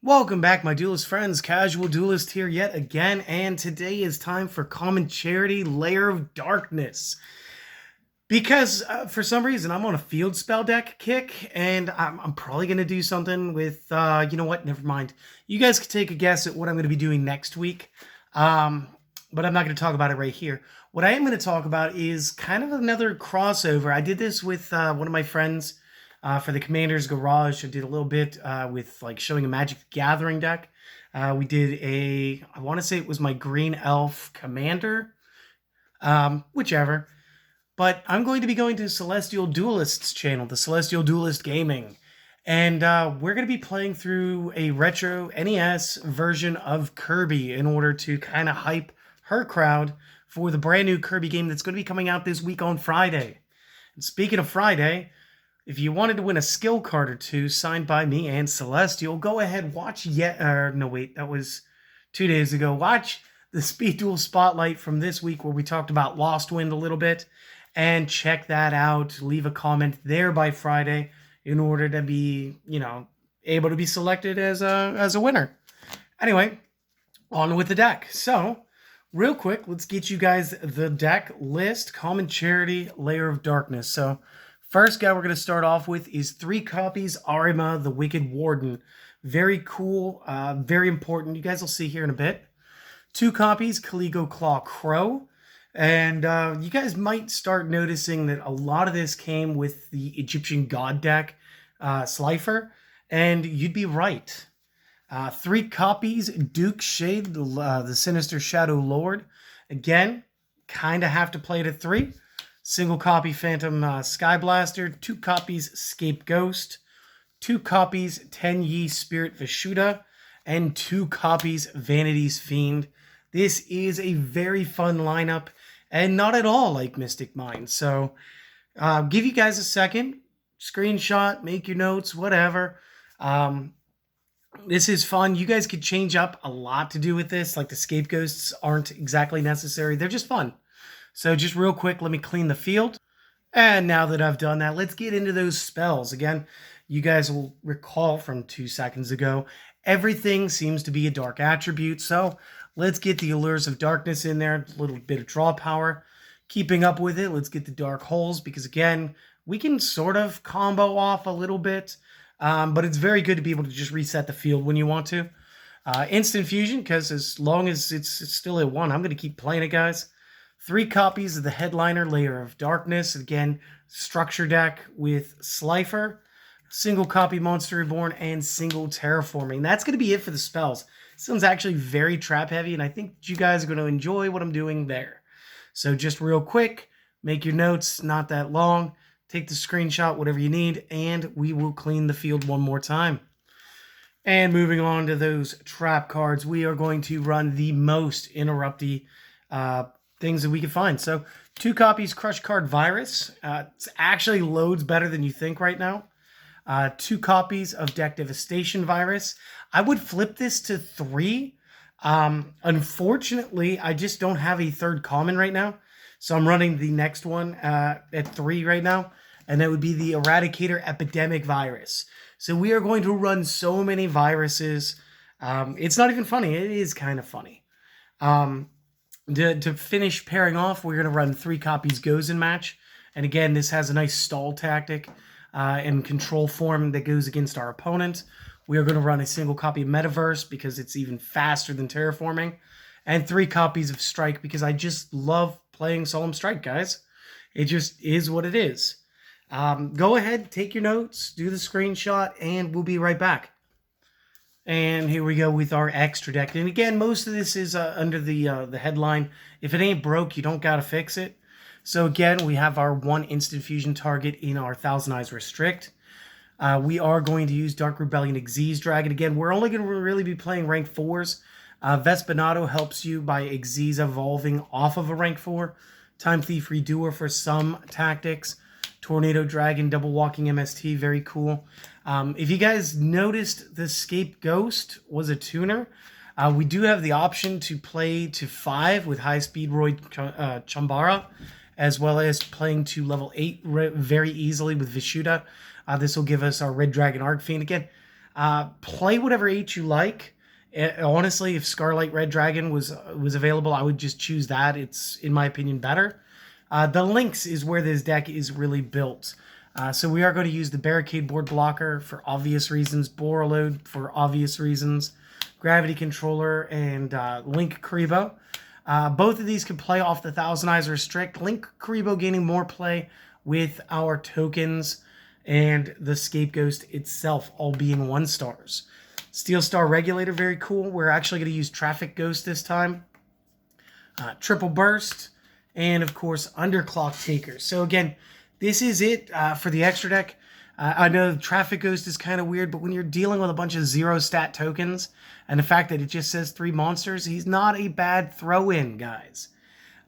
Welcome back, my duelist friends. Casual Duelist here yet again, and today is time for Common Charity Lair of Darkness. Because for some reason I'm on a field spell deck kick, and I'm probably going to do something with, you know what, never mind. You guys can take a guess at what I'm going to be doing next week, but I'm not going to talk about it right here. What I am going to talk about is kind of another crossover. I did this with one of my friends. For the Commander's Garage, I did a little bit with like showing a Magic the Gathering deck. We did I want to say it was my Green Elf Commander, whichever. But I'm going to be going to Celestial Duelist's channel, the Celestial Duelist Gaming. And we're going to be playing through a retro NES version of Kirby in order to kind of hype her crowd for the brand new Kirby game that's going to be coming out this week on Friday. And speaking of Friday, if you wanted to win a skill card or two signed by me and Celestial, go ahead, watch that was 2 days ago. Watch the Speed Duel Spotlight from this week where we talked about Lost Wind a little bit, and check that out. Leave a comment there by Friday in order to be, able to be selected as a winner. Anyway, on with the deck. So, real quick, let's get you guys the deck list. Common Charity, Lair of Darkness. So, first guy we're going to start off with is 3 copies Arima, the Wicked Warden. Very cool, very important. You guys will see here in a bit. 2 copies Caligo Claw Crow. And you guys might start noticing that a lot of this came with the Egyptian God deck, Slifer. And you'd be right. 3 copies Duke Shade, the Sinister Shadow Lord. Again, kind of have to play it at 3. Single copy Phantom Skyblaster, 2 copies Scape Ghost, 2 copies Tenyi Spirit Vishuddha, and 2 copies Vanity's Fiend. This is a very fun lineup, and not at all like Mystic Mind. So, give you guys a second, screenshot, make your notes, whatever. This is fun. You guys could change up a lot to do with this. Like the Scapegoats aren't exactly necessary. They're just fun. So just real quick, let me clean the field. And now that I've done that, let's get into those spells. Again, you guys will recall from 2 seconds ago, everything seems to be a dark attribute. So let's get the Allures of Darkness in there, a little bit of draw power. Keeping up with it, let's get the Dark Holes, because again, we can sort of combo off a little bit, but it's very good to be able to just reset the field when you want to. Instant Fusion, because as long as it's still at 1, I'm going to keep playing it, guys. 3 copies of the Headliner Lair of Darkness. Again, structure deck with Slifer. Single copy Monster Reborn and single Terraforming. That's going to be it for the spells. This one's actually very trap heavy, and I think you guys are going to enjoy what I'm doing there. So just real quick, make your notes, not that long. Take the screenshot, whatever you need, and we will clean the field one more time. And moving on to those trap cards, we are going to run the most interrupty things that we can find. So 2 copies Crush Card Virus. It actually loads better than you think right now. 2 copies of Deck Devastation Virus. I would flip this to 3. Unfortunately, I just don't have a 3rd common right now. So I'm running the next one at 3 right now. And that would be the Eradicator Epidemic Virus. So we are going to run so many viruses. It's not even funny. It is kind of funny. To finish pairing off, we're going to run 3 copies Gozen Match. And again, this has a nice stall tactic and control form that goes against our opponent. We are going to run a single copy of Metaverse because it's even faster than Terraforming. And 3 copies of Strike because I just love playing Solemn Strike, guys. It just is what it is. Go ahead, take your notes, do the screenshot, and we'll be right back. And here we go with our extra deck. And again, most of this is under the headline. If it ain't broke, you don't gotta fix it. So again, we have our 1 Instant Fusion target in our Thousand Eyes Restrict. We are going to use Dark Rebellion Xyz Dragon. Again, we're only going to really be playing rank 4s. Vespinato helps you by Xyz evolving off of a rank 4. Time Thief Redoer for some tactics. Tornado Dragon, Double Walking MST, very cool. If you guys noticed, the Scape Ghost was a tuner. We do have the option to play to 5 with High Speed Roy Chambara, as well as playing to level 8 very easily with Vishuddha. This will give us our Red Dragon Arc Fiend. Again, Play whatever 8 you like. Honestly, if Scarlet Red Dragon was available, I would just choose that. It's, in my opinion, better. The Lynx is where this deck is really built. So we are going to use the Barricade Board Blocker for obvious reasons, Borreload for obvious reasons, Gravity Controller, and Link Karibo. Both of these can play off the Thousand Eyes Restrict. Link Karibo gaining more play with our tokens and the Scapegoat itself all being 1 stars. Steel Star Regulator, very cool. We're actually going to use Traffic Ghost this time. Triple Burst, and of course Underclock Taker. So again, this is it for the extra deck. I know Traffic Ghost is kind of weird, but when you're dealing with a bunch of 0 stat tokens, and the fact that it just says 3 monsters, he's not a bad throw-in, guys.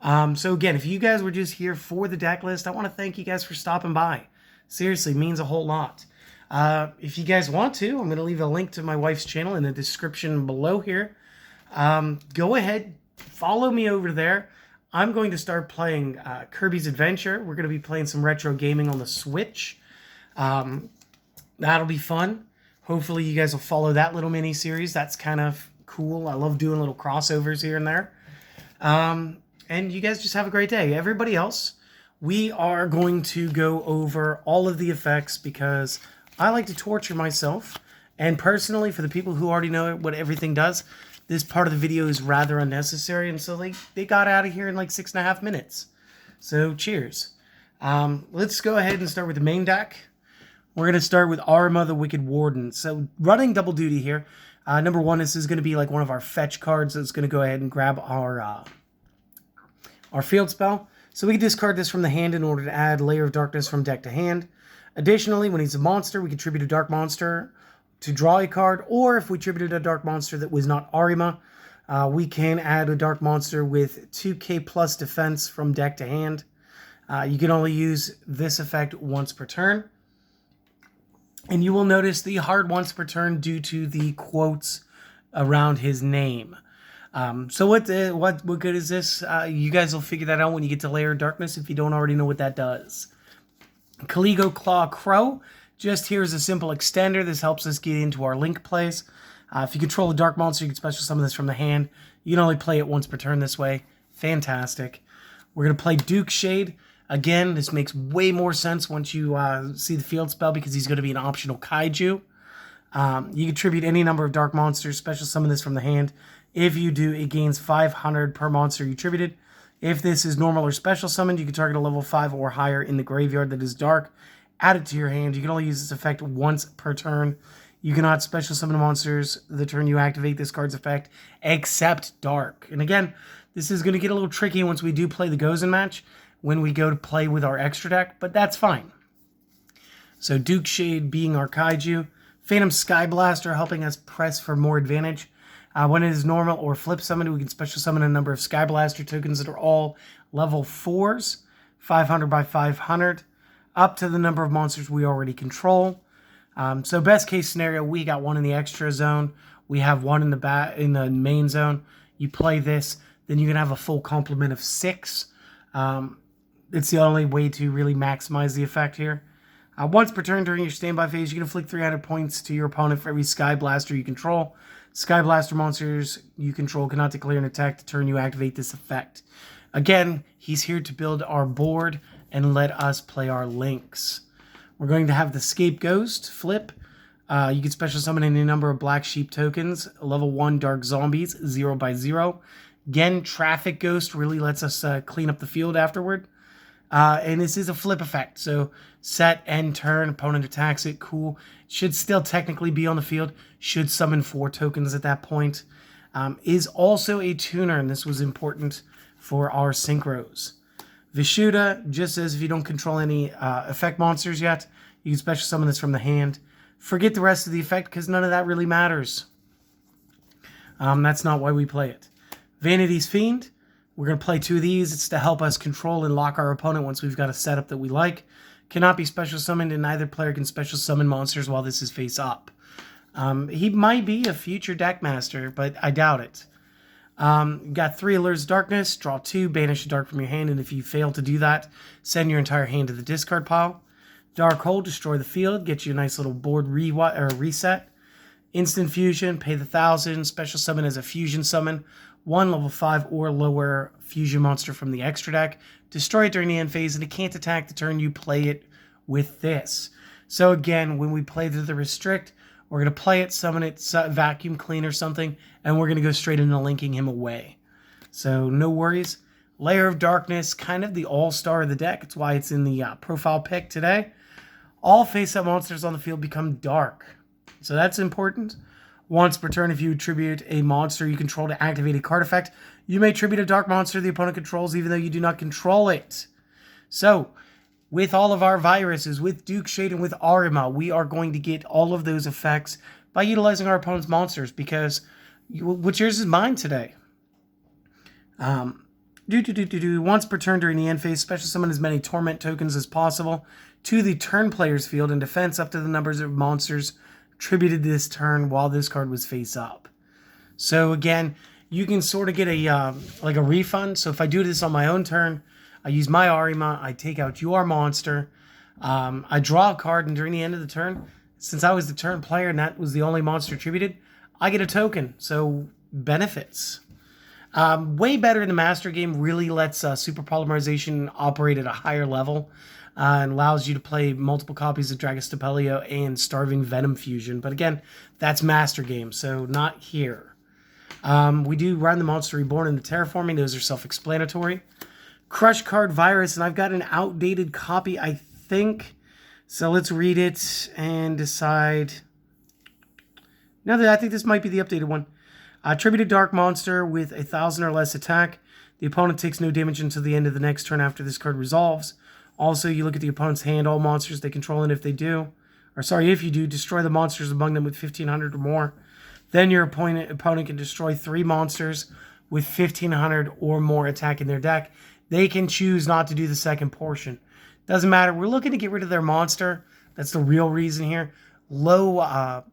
So again, if you guys were just here for the deck list, I want to thank you guys for stopping by. Seriously, means a whole lot. If you guys want to, I'm going to leave a link to my wife's channel in the description below here. Go ahead, follow me over there. I'm going to start playing Kirby's Adventure. We're going to be playing some retro gaming on the Switch. That'll be fun. Hopefully you guys will follow that little mini-series. That's kind of cool. I love doing little crossovers here and there. And you guys just have a great day. Everybody else, we are going to go over all of the effects because I like to torture myself. And personally, for the people who already know what everything does, this part of the video is rather unnecessary, and so they got out of here in like 6.5 minutes. So cheers. Let's go ahead and start with the main deck. We're going to start with Arima, the Wicked Warden. So running double duty here. Number 1, this is going to be like one of our fetch cards that's going to go ahead and grab our field spell. So we can discard this from the hand in order to add Lair of Darkness from deck to hand. Additionally, when he's a monster, we can tribute a dark monster to draw a card, or if we tributed a dark monster that was not Arima, we can add a dark monster with 2k plus defense from deck to hand. You can only use this effect once per turn. And you will notice the hard once per turn due to the quotes around his name. So what good is this? You guys will figure that out when you get to Lair of Darkness if you don't already know what that does. Caligo Claw Crow. Just here is a simple extender. This helps us get into our link plays. If you control a dark monster, you can special summon this from the hand. You can only play it once per turn this way. Fantastic. We're going to play Duke Shade. Again, this makes way more sense once you see the field spell because he's going to be an optional kaiju. You can tribute any number of dark monsters, special summon this from the hand. If you do, it gains 500 per monster you tributed. If this is normal or special summoned, you can target a level 5 or higher in the graveyard that is dark. Add it to your hand. You can only use this effect once per turn. You cannot special summon monsters the turn you activate this card's effect, except dark. And again, this is going to get a little tricky once we do play the Gozen match, when we go to play with our extra deck, but that's fine. So Duke Shade being our kaiju. Phantom Sky Blaster helping us press for more advantage. When it is normal or flip summoned, we can special summon a number of Sky Blaster tokens that are all level 4s, 500 by 500. Up to the number of monsters we already control. So best case scenario, we got 1 in the extra zone. We have 1 in the main zone. You play this, then you can have a full complement of 6. It's the only way to really maximize the effect here. Once per turn during your standby phase, you can inflict 300 points to your opponent for every Sky Blaster you control. Sky Blaster monsters you control cannot declare an attack the turn you activate this effect. Again, he's here to build our board and let us play our links. We're going to have the Scapegoat flip. You can special summon any number of Black Sheep tokens. Level 1 Dark Zombies, 0 by 0. Again, Traffic Ghost really lets us clean up the field afterward. And this is a flip effect. So set, end turn, opponent attacks it, cool. Should still technically be on the field. Should summon 4 tokens at that point. Is also a tuner, and this was important for our synchros. Vishuddha just says if you don't control any effect monsters yet, you can special summon this from the hand. Forget the rest of the effect because none of that really matters. That's not why we play it. Vanity's Fiend. We're going to play 2 of these. It's to help us control and lock our opponent once we've got a setup that we like. Cannot be special summoned, and neither player can special summon monsters while this is face up. He might be a future deck master, but I doubt it. Got 3 Allures of Darkness, draw 2, banish a dark from your hand, and if you fail to do that, send your entire hand to the discard pile. Dark Hole, destroy the field, get you a nice little board reset. Instant fusion, pay the 1,000. Special summon as a fusion summon. 1 level 5 or lower fusion monster from the extra deck. Destroy it during the end phase, and it can't attack the turn you play it with this. So again, when we play the restrict, we're going to play it, summon it, vacuum clean or something, and we're going to go straight into linking him away. So no worries. Lair of Darkness, kind of the all-star of the deck. It's why it's in the profile pick today. All face-up monsters on the field become dark. So that's important. Once per turn, if you attribute a monster you control to activate a card effect, you may attribute a dark monster the opponent controls even though you do not control it. So, with all of our viruses, with Duke Shade and with Arima, we are going to get all of those effects by utilizing our opponent's monsters because what's yours is mine today. Once per turn during the end phase, special summon as many torment tokens as possible to the turn player's field and defense up to the numbers of monsters attributed this turn while this card was face up. So again, you can sort of get a like a refund. So if I do this on my own turn, I use my Arima, I take out your monster, I draw a card, and during the end of the turn, since I was the turn player and that was the only monster attributed, I get a token. So benefits. Way better in the Master game, really lets Super Polymerization operate at a higher level and allows you to play multiple copies of Dragostapelio and Starving Venom Fusion. But again, that's Master game, so not here. We do run the Monster Reborn and the Terraforming. Those are self-explanatory. Crush Card Virus, and I've got an outdated copy, I think. So let's read it and decide. No, I think this might be the updated one. Attribute a dark monster with 1,000 or less attack. The opponent takes no damage until the end of the next turn after this card resolves. Also, you look at the opponent's hand, all monsters they control, and if you do, destroy the monsters among them with 1,500 or more. Then your opponent can destroy 3 monsters with 1,500 or more attack in their deck. They can choose not to do the second portion. Doesn't matter. We're looking to get rid of their monster. That's the real reason here. Low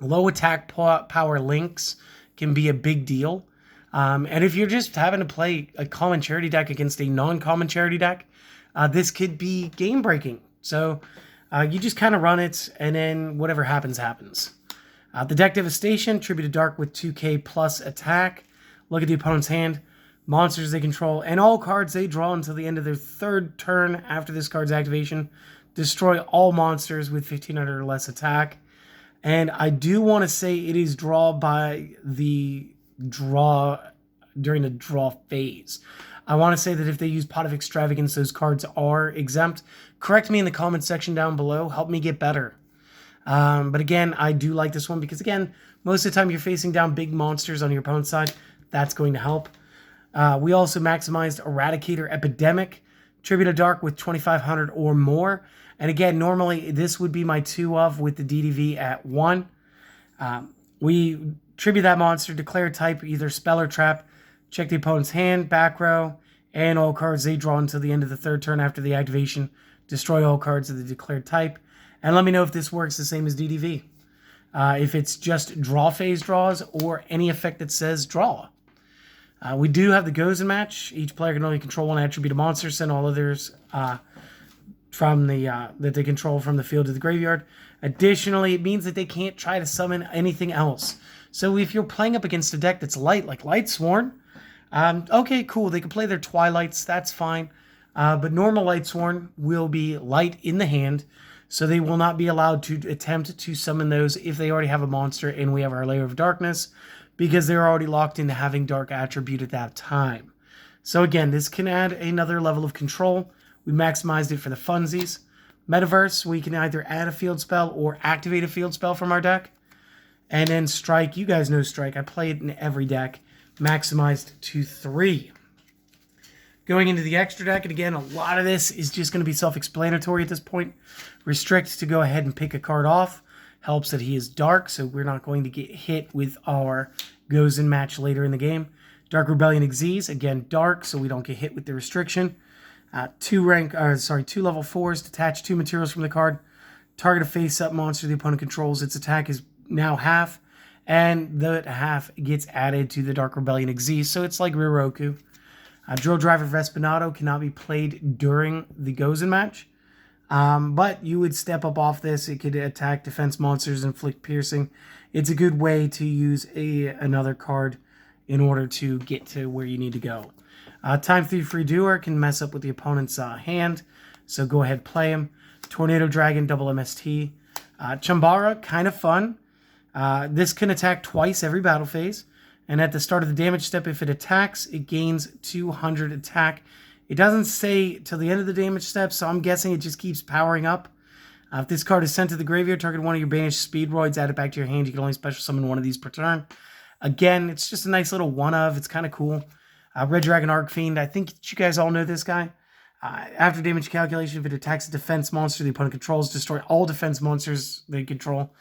attack power links can be a big deal. And if you're just having to play a common charity deck against a non-common charity deck, this could be game-breaking. So you just kind of run it, and then whatever happens, happens. The deck Devastation, attribute a dark with 2k plus attack. Look at the opponent's hand, monsters they control, and all cards they draw until the end of their third turn after this card's activation. Destroy all monsters with 1,500 or less attack. And I do want to say it is during the draw phase. I want to say that if they use Pot of Extravagance, those cards are exempt. Correct me in the comment section down below. Help me get better. But again, I do like this one because, again, most of the time you're facing down big monsters on your opponent's side. That's going to help. We also maximized Eradicator Epidemic. Tribute a Dark with 2,500 or more. And again, normally this would be my 2 of with the DDV at 1. We tribute that monster, declare type, either spell or trap, check the opponent's hand, back row, and all cards they draw until the end of the third turn after the activation. Destroy all cards of the declared type. And let me know if this works the same as DDV. If it's just draw phase draws or any effect that says draw. We do have the Gozen match. Each player can only control one attribute of monster, send all others from the that they control from the field to the graveyard. Additionally, it means that they can't try to summon anything else. So if you're playing up against a deck that's light, like Lightsworn, okay, cool, they can play their Twilights, that's fine. But normal Lightsworn will be light in the hand, so they will not be allowed to attempt to summon those if they already have a monster and we have our Lair of Darkness, because they're already locked into having Dark attribute at that time. So again, this can add another level of control. We maximized it for the funsies. Metaverse, we can either add a field spell or activate a field spell from our deck. And then Strike, you guys know Strike. I play it in every deck. Maximized to 3. Going into the extra deck, and again, a lot of this is just going to be self-explanatory at this point. Restrict to go ahead and pick a card off. Helps that he is dark, so we're not going to get hit with our Gozen match later in the game. Dark Rebellion Xyz, again, dark, so we don't get hit with the restriction. 2 level 4s, detach 2 materials from the card. Target a face-up monster the opponent controls. Its attack is now half, and the half gets added to the Dark Rebellion Xyz, so it's like Riroku. Drill Driver Vespinato cannot be played during the Gozen match, but you would step up off this. It could attack defense monsters, inflict piercing, it's a good way to use another card in order to get to where you need to go. Time 3 free doer can mess up with the opponent's hand, so go ahead, play him. Tornado Dragon, double MST. Chambara, kind of fun. This can attack twice every battle phase, and at the start of the damage step, if it attacks, it gains 200 attack. It doesn't say till the end of the damage step, so I'm guessing it just keeps powering up. If this card is sent to the graveyard, target one of your banished Speedroids, add it back to your hand. You can only special summon one of these per turn. Again, it's just a nice little one-of. It's kind of cool. Red Dragon Arcfiend, I think you guys all know this guy. After damage calculation, if it attacks a defense monster the opponent controls, destroy all defense monsters they control.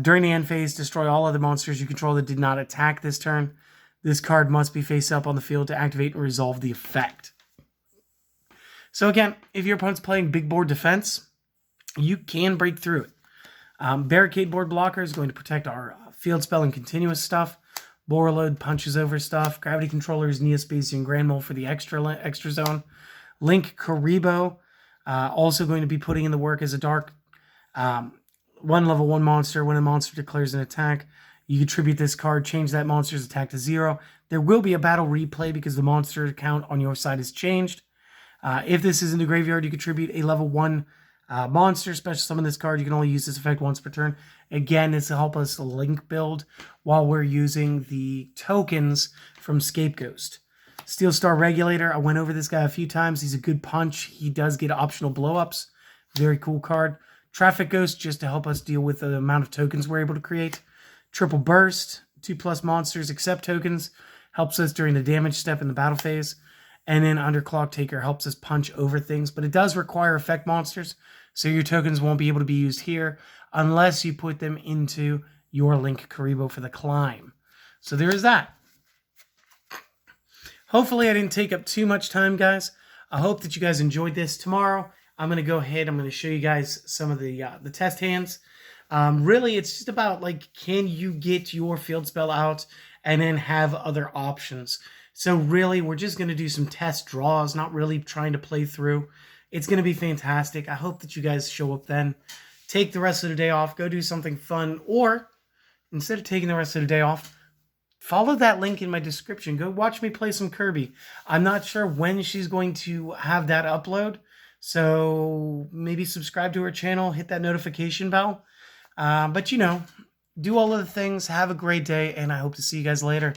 During the end phase, destroy all other monsters you control that did not attack this turn. This card must be face up on the field to activate and resolve the effect. So again, if your opponent's playing big board defense, you can break through it. Barricade Board Blocker is going to protect our field spell and continuous stuff. Borreload punches over stuff. Gravity Controller is Neospacey and Grand Mole for the extra zone. Link Karibo, also going to be putting in the work as a dark one level 1 monster. When a monster declares an attack, you contribute this card, change that monster's attack to 0. There will be a battle replay because the monster count on your side has changed. If this is in the graveyard, you contribute a level 1 monster, special summon this card. You can only use this effect once per turn. Again, this will help us link build while we're using the tokens from Scapegoat. Steel Star Regulator, I went over this guy a few times. He's a good punch. He does get optional blow-ups. Very cool card. Traffic Ghost, just to help us deal with the amount of tokens we're able to create. Triple Burst, 2+ monsters accept tokens. Helps us during the damage step in the battle phase. And then Underclock Taker helps us punch over things, but it does require effect monsters, so your tokens won't be able to be used here unless you put them into your Link Karibo for the climb. So there is that. Hopefully I didn't take up too much time, guys. I hope that you guys enjoyed this. Tomorrow, I'm going to go ahead, I'm going to show you guys some of the test hands. Really, it's just about, like, can you get your field spell out and then have other options? So really, we're just going to do some test draws, not really trying to play through. It's going to be fantastic. I hope that you guys show up then. Take the rest of the day off. Go do something fun. Or, instead of taking the rest of the day off, follow that link in my description. Go watch me play some Kirby. I'm not sure when she's going to have that upload. So maybe subscribe to her channel. Hit that notification bell. But, you know, do all of the things. Have a great day. And I hope to see you guys later.